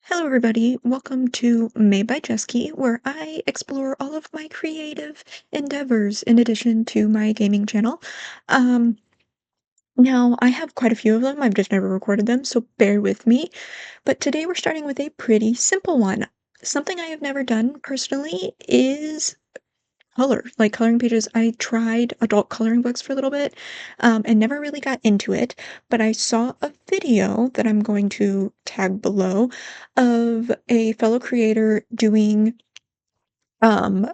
Hello, everybody. Welcome to Made by Jesky, where I explore all of my creative endeavors in addition to my gaming channel. Um, Now, I have quite a few of them. I've just never recorded them, so bear with me. But today we're starting with a pretty simple one. Something I have never done personally is coloring pages. I tried adult coloring books for a little bit, and never really got into it, but I saw a video that I'm going to tag below of a fellow creator doing, um,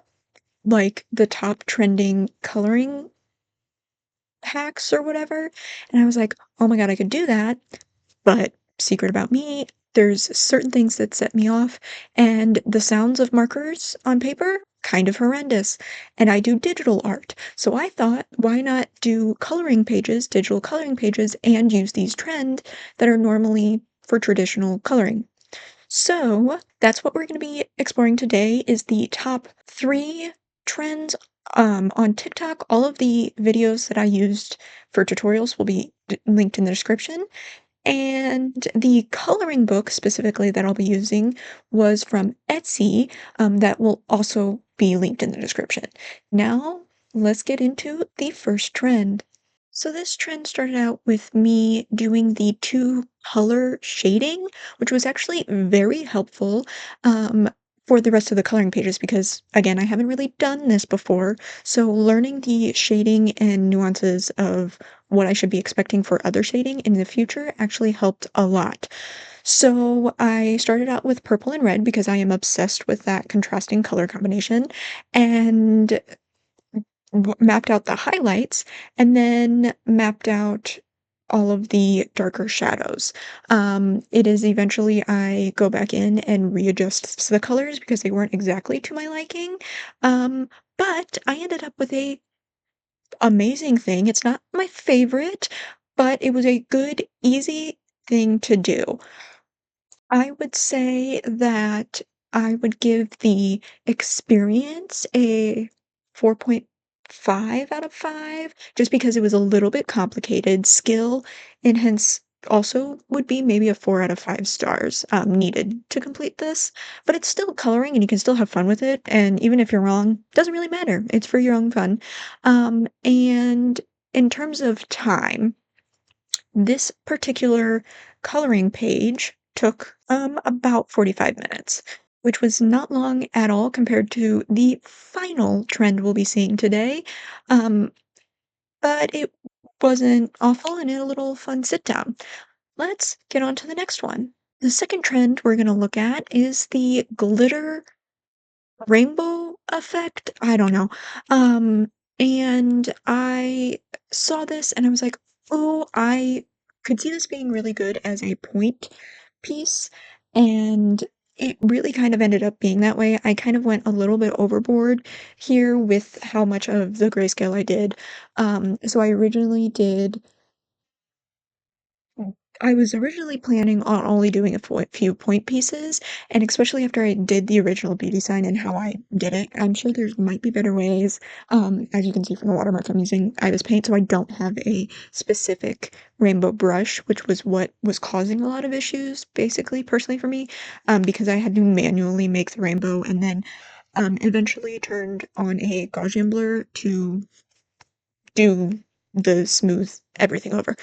like the top trending coloring hacks or whatever, and I was like, "Oh my God, I could do that." But secret about me, there's certain things that set me off, and the sounds of markers on paper, kind of horrendous. And I do digital art, so I thought, why not do coloring pages, digital coloring pages, and use these trends that are normally for traditional coloring. So that's what we're going to be exploring today is the top 3 trends on TikTok. All of the videos that I used for tutorials will be linked in the description. And the coloring book specifically that I'll be using was from Etsy, that will also be linked in the description. Now, let's get into the first trend. So this trend started out with me doing the 2 color shading, which was actually very helpful for the rest of the coloring pages because, again, I haven't really done this before. So learning the shading and nuances of what I should be expecting for other shading in the future actually helped a lot. So I started out with purple and red because I am obsessed with that contrasting color combination, and mapped out the highlights and then mapped out all of the darker shadows. It is eventually I go back in and readjust the colors because they weren't exactly to my liking. Um, but I ended up with a amazing thing. It's not my favorite, but it was a good, easy thing to do. I would say that I would give the experience a 4.5 out of 5, just because it was a little bit complicated. Skill and hence also would be maybe a 4 out of 5 stars needed to complete this. But it's still coloring and you can still have fun with it. And even if you're wrong, doesn't really matter. It's for your own fun. And in terms of time, this particular coloring page took about 45 minutes, which was not long at all compared to the final trend we'll be seeing today. Um, but it wasn't awful and a little fun sit down. Let's get on to the next one. The second trend we're going to look at is the glitter rainbow effect. I don't know. And I saw this and I was like, oh, I could see this being really good as a point piece. And it really kind of ended up being that way. I kind of went a little bit overboard here with how much of the grayscale I did. So I was originally planning on only doing a few point pieces, and especially after I did the original beauty sign and how I did it, I'm sure there might be better ways. As you can see from the watermark, I'm using Ibis paint, so I don't have a specific rainbow brush, which was what was causing a lot of issues, basically, personally for me, because I had to manually make the rainbow and then eventually turned on a Gaussian blur to do the smooth everything over.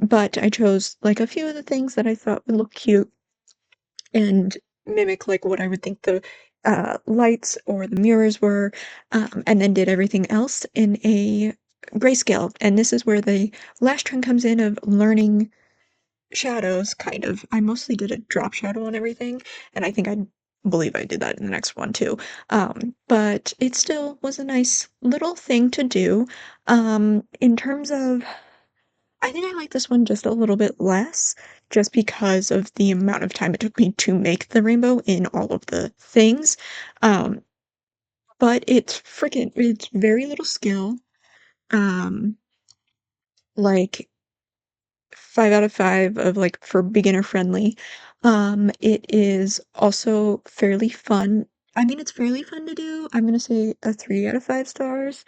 But I chose like a few of the things that I thought would look cute and mimic like what I would think the lights or the mirrors were, and then did everything else in a grayscale. And this is where the last trend comes in of learning shadows, kind of. I mostly did a drop shadow on everything, and I believe I did that in the next one too. But it still was a nice little thing to do. In terms of, I think I like this one just a little bit less, just because of the amount of time it took me to make the rainbow in all of the things. Um, but it's very little skill. Um, like 5 out of 5 of like for beginner friendly. It is also fairly fun. I mean, it's fairly fun to do. I'm gonna say a 3 out of 5 stars.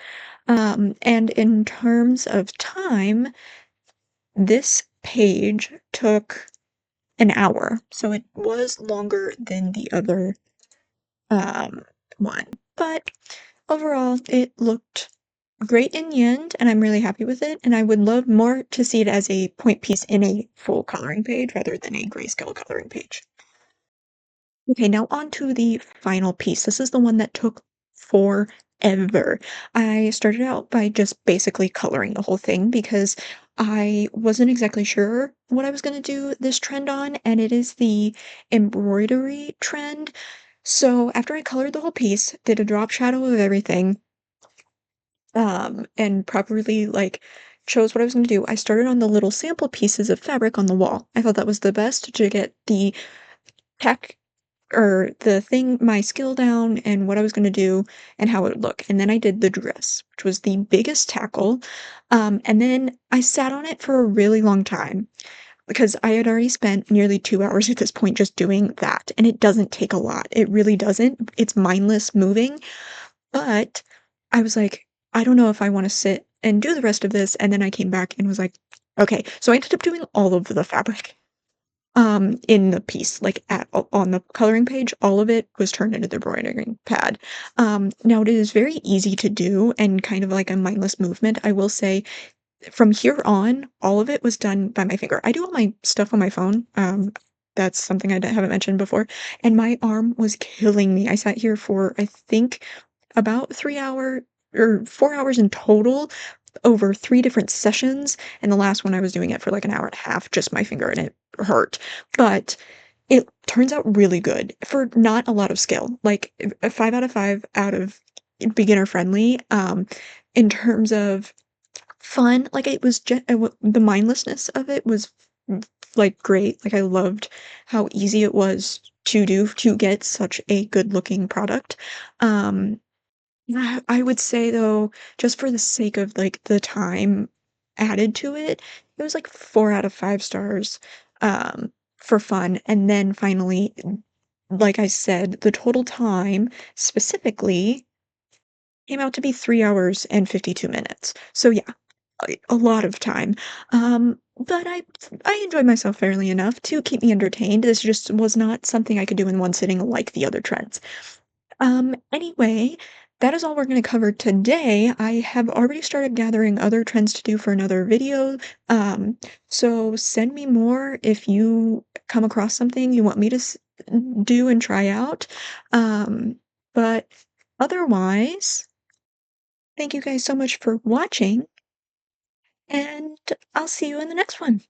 And in terms of time, this page took an hour, so it was longer than the other one. But overall, it looked great in the end, and I'm really happy with it, and I would love more to see it as a point piece in a full coloring page rather than a grayscale coloring page. Okay, now on to the final piece. This is the one that took forever. I started out by just basically coloring the whole thing because I wasn't exactly sure what I was going to do this trend on, and it is the embroidery trend. So after I colored the whole piece, did a drop shadow of everything, and properly like chose what I was going to do, I started on the little sample pieces of fabric on the wall. I thought that was the best to get the tech or the thing, my skill down and what I was gonna do and how it would look. And then I did the dress, which was the biggest tackle. And then I sat on it for a really long time because I had already spent nearly 2 hours at this point just doing that. And it doesn't take a lot. It really doesn't. It's mindless moving. But I was like, I don't know if I want to sit and do the rest of this. And then I came back and was like, okay. So I ended up doing all of the fabric in the piece, like on the coloring page, all of it was turned into the embroidering pad. Now it is very easy to do and kind of like a mindless movement. I will say from here on, all of it was done by my finger. I do all my stuff on my phone. That's something I haven't mentioned before. And my arm was killing me. I sat here for, I think, about 3 hours or 4 hours in total over 3 different sessions, and the last one I was doing it for, like, an hour and a half, just my finger, and it hurt, but it turns out really good for not a lot of skill, like, a 5 out of 5 out of beginner friendly, in terms of fun, like, it was the mindlessness of it was, like, great, like, I loved how easy it was to do to get such a good-looking product, um I would say though, just for the sake of, like, the time added to it, it was, like, 4 out of 5 stars, for fun, and then finally, like I said, the total time specifically came out to be 3 hours and 52 minutes. So, yeah, a lot of time, but I enjoyed myself fairly enough to keep me entertained. This just was not something I could do in one sitting like the other trends. Anyway, that is all we're going to cover today. I have already started gathering other trends to do for another video. So send me more if you come across something you want me to do and try out. But otherwise, thank you guys so much for watching, and I'll see you in the next one.